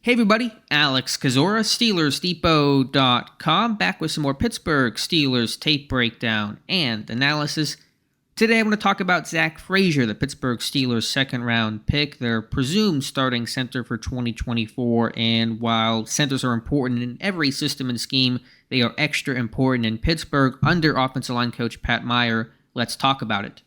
Hey everybody, Alex Kazora, SteelersDepot.com, back with some more Pittsburgh Steelers tape breakdown and analysis. Today I'm going to talk about Zach Frazier, the Pittsburgh Steelers second-round pick, their presumed starting center for 2024, and while centers are important in every system and scheme, they are extra important in Pittsburgh under offensive line coach Pat Meyer. Let's talk about it.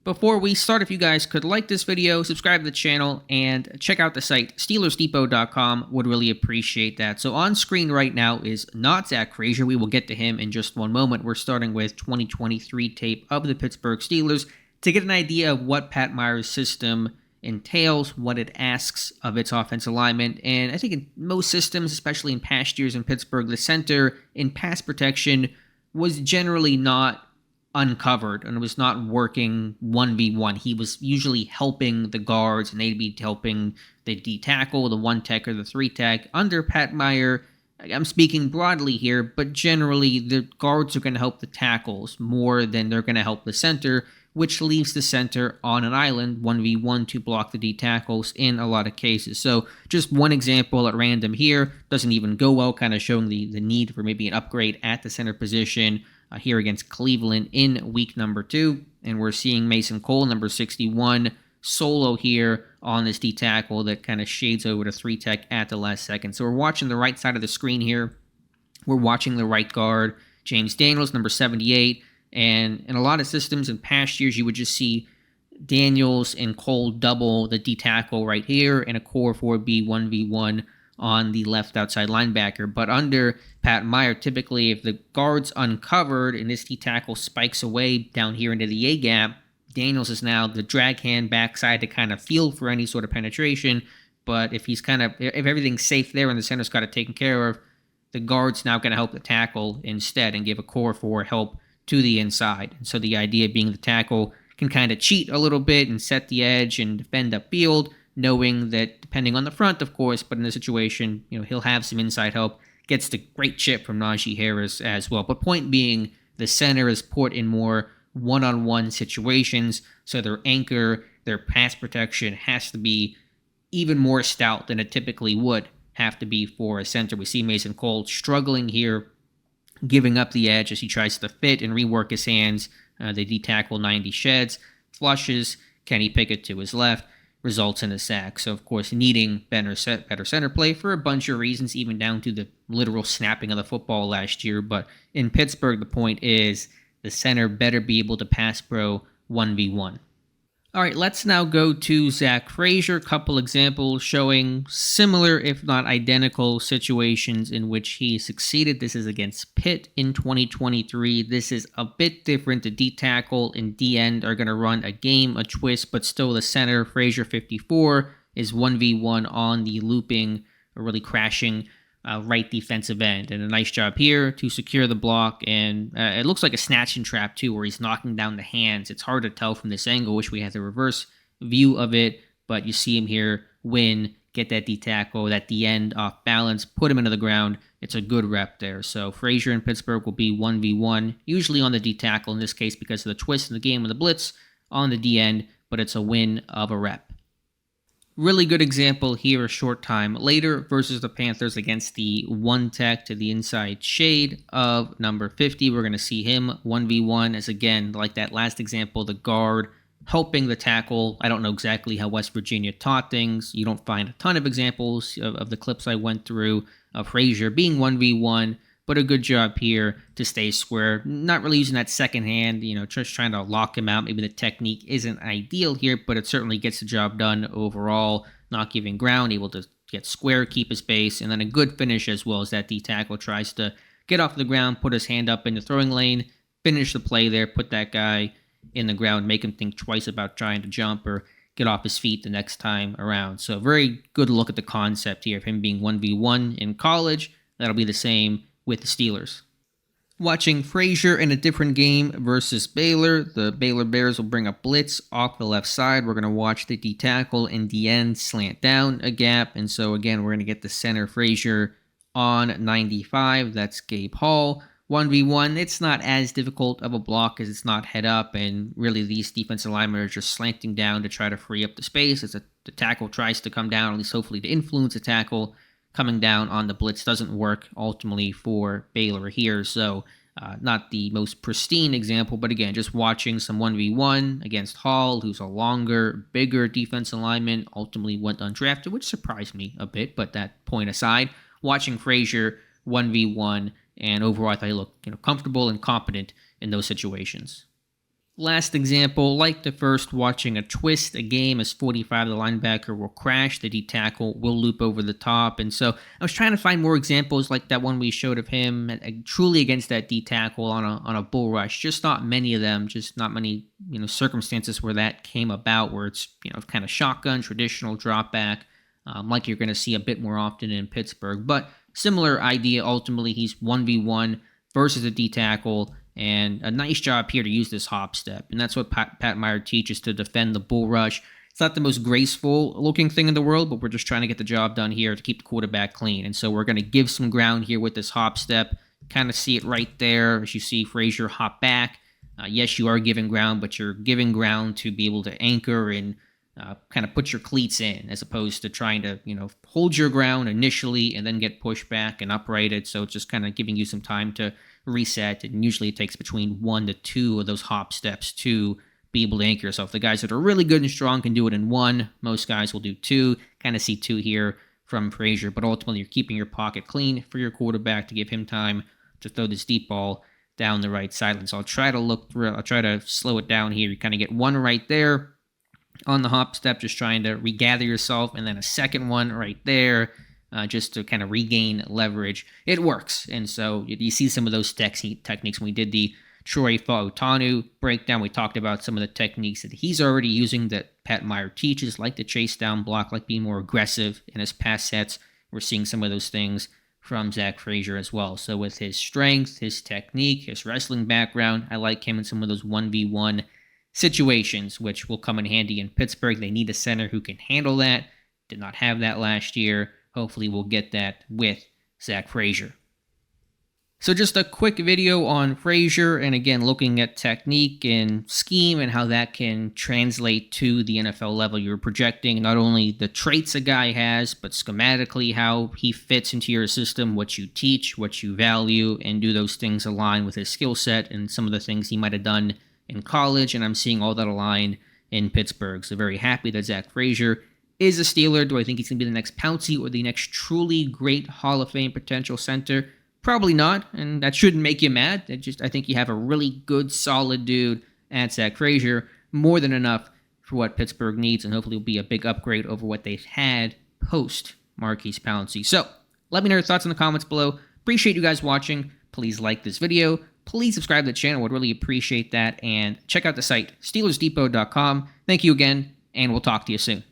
Before we start, if you guys could like this video, subscribe to the channel, and check out the site, SteelersDepot.com, would really appreciate that. So on screen right now is not Zach Frazier. We will get to him in just one moment. We're starting with 2023 tape of the Pittsburgh Steelers to get an idea of what Pat Meyer's system entails, what it asks of its offensive linemen. And I think in most systems, especially in past years in Pittsburgh, the center in pass protection was generally not uncovered and was not working 1v1. He was usually helping the guards, and they'd be helping the D tackle, the 1 tech, or the 3 tech. Under Pat Meyer, I'm speaking broadly here, but generally the guards are going to help the tackles more than they're going to help the center, which leaves the center on an island 1v1 to block the D tackles in a lot of cases. So just one example at random here, doesn't even go well, kind of showing the need for maybe an upgrade at the center position. Here against Cleveland in week number 2. And we're seeing Mason Cole, number 61, solo here on this D tackle that kind of shades over to 3 tech at the last second. So we're watching the right side of the screen here. We're watching the right guard, James Daniels, number 78. And in a lot of systems in past years, you would just see Daniels and Cole double the D tackle right here, and a core 4B 1v1 on the left outside linebacker. But under Pat Meyer, typically if the guard's uncovered and this D tackle spikes away down here into the A gap, Daniels is now the drag hand backside to kind of feel for any sort of penetration. But if everything's safe there and the center's got it taken care of, the guard's now going to help the tackle instead and give a core 4 help to the inside. And so the idea being the tackle can kind of cheat a little bit and set the edge and defend upfield, knowing that depending on the front, of course, but in this situation, he'll have some inside help. Gets the great chip from Najee Harris as well. But point being, the center is put in more one-on-one situations, so their anchor, their pass protection has to be even more stout than it typically would have to be for a center. We see Mason Cole struggling here, giving up the edge as he tries to fit and rework his hands. The D tackle 90 sheds, flushes, Kenny Pickett to his left, results in a sack. So, of course, needing better center play for a bunch of reasons, even down to the literal snapping of the football last year. But in Pittsburgh, the point is the center better be able to pass pro 1v1. All right, let's now go to Zach Frazier. Couple examples showing similar, if not identical, situations in which he succeeded. This is against Pitt in 2023. This is a bit different. The D tackle and D end are going to run a game, a twist, but still the center, Frazier 54, is 1v1 on the looping, or really crashing right defensive end. And a nice job here to secure the block. And it looks like a snatch and trap too, where he's knocking down the hands. It's hard to tell from this angle. Wish we had the reverse view of it, but you see him here win, get that D tackle, that D end off balance, put him into the ground. It's a good rep there. So Frazier in Pittsburgh will be 1v1, usually on the D tackle in this case because of the twist in the game with the blitz on the D end, but it's a win of a rep. Really good example here a short time later versus the Panthers against the 1 tech to the inside shade of number 50. We're going to see him 1v1 as, again, like that last example, the guard helping the tackle. I don't know exactly how West Virginia taught things. You don't find a ton of examples of the clips I went through of Frazier being 1v1, but a good job here to stay square. Not really using that second hand, just trying to lock him out. Maybe the technique isn't ideal here, but it certainly gets the job done overall. Not giving ground, able to get square, keep his base, and then a good finish as well as that D tackle tries to get off the ground, put his hand up in the throwing lane, finish the play there, put that guy in the ground, make him think twice about trying to jump or get off his feet the next time around. So very good look at the concept here of him being 1v1 in college. That'll be the same with the Steelers. Watching Frazier in a different game versus Baylor. The Baylor Bears will bring a blitz off the left side. We're going to watch the D tackle and D end slant down a gap. And so again, we're going to get the center Frazier on 95. That's Gabe Hall. 1v1, it's not as difficult of a block as it's not head up. And really these defensive linemen are just slanting down to try to free up the space. It's a the tackle tries to come down, at least hopefully to influence the tackle coming down on the blitz. Doesn't work ultimately for Baylor here. So not the most pristine example, but again, just watching some 1v1 against Hall, who's a longer, bigger defensive lineman, ultimately went undrafted, which surprised me a bit, but that point aside, watching Frazier 1v1, and overall I thought he looked comfortable and competent in those situations. Last example, like the first, watching a twist a game as 45, the linebacker will crash, the D-tackle will loop over the top. And so I was trying to find more examples like that one we showed of him truly against that D-tackle on a bull rush. Just not many of them, just not many circumstances where that came about, where it's kind of shotgun, traditional drop back, like you're going to see a bit more often in Pittsburgh. But similar idea, ultimately he's 1v1 versus a D-tackle. And a nice job here to use this hop step. And that's what Pat Meyer teaches to defend the bull rush. It's not the most graceful looking thing in the world, but we're just trying to get the job done here to keep the quarterback clean. And so we're going to give some ground here with this hop step. Kind of see it right there as you see Frazier hop back. Yes, you are giving ground, but you're giving ground to be able to anchor and kind of put your cleats in, as opposed to trying to, hold your ground initially and then get pushed back and uprighted. So it's just kind of giving you some time to reset, and usually it takes between 1 to 2 of those hop steps to be able to anchor yourself. The guys that are really good and strong can do it in 1. Most guys will do 2. Kind of see 2 here from Frazier, but ultimately you're keeping your pocket clean for your quarterback to give him time to throw this deep ball down the right sideline. So I'll try to slow it down here. You kind of get 1 right there on the hop step, just trying to regather yourself, and then a second one right there, just to kind of regain leverage. It works. And so you see some of those techniques when we did the Troy Fautanu breakdown. We talked about some of the techniques that he's already using that Pat Meyer teaches, like the chase down block, like being more aggressive in his pass sets. We're seeing some of those things from Zach Frazier as well. So with his strength, his technique, his wrestling background, I like him in some of those 1v1 situations, which will come in handy in Pittsburgh. They need a center who can handle that. Did not have that last year. Hopefully we'll get that with Zach Frazier. So just a quick video on Frazier, and again, looking at technique and scheme and how that can translate to the NFL level. You're projecting not only the traits a guy has, but schematically how he fits into your system, what you teach, what you value, and do those things align with his skill set and some of the things he might have done in college, and I'm seeing all that align in Pittsburgh. So very happy that Zach Frazier is a Steeler. Do I think he's going to be the next Pouncey or the next truly great Hall of Fame potential center? Probably not, and that shouldn't make you mad. I think you have a really good, solid dude at Zach Frazier, more than enough for what Pittsburgh needs, and hopefully will be a big upgrade over what they've had post Maurkice Pouncey. So let me know your thoughts in the comments below. Appreciate you guys watching. Please like this video. Please subscribe to the channel. Would really appreciate that. And check out the site, SteelersDepot.com. Thank you again, and we'll talk to you soon.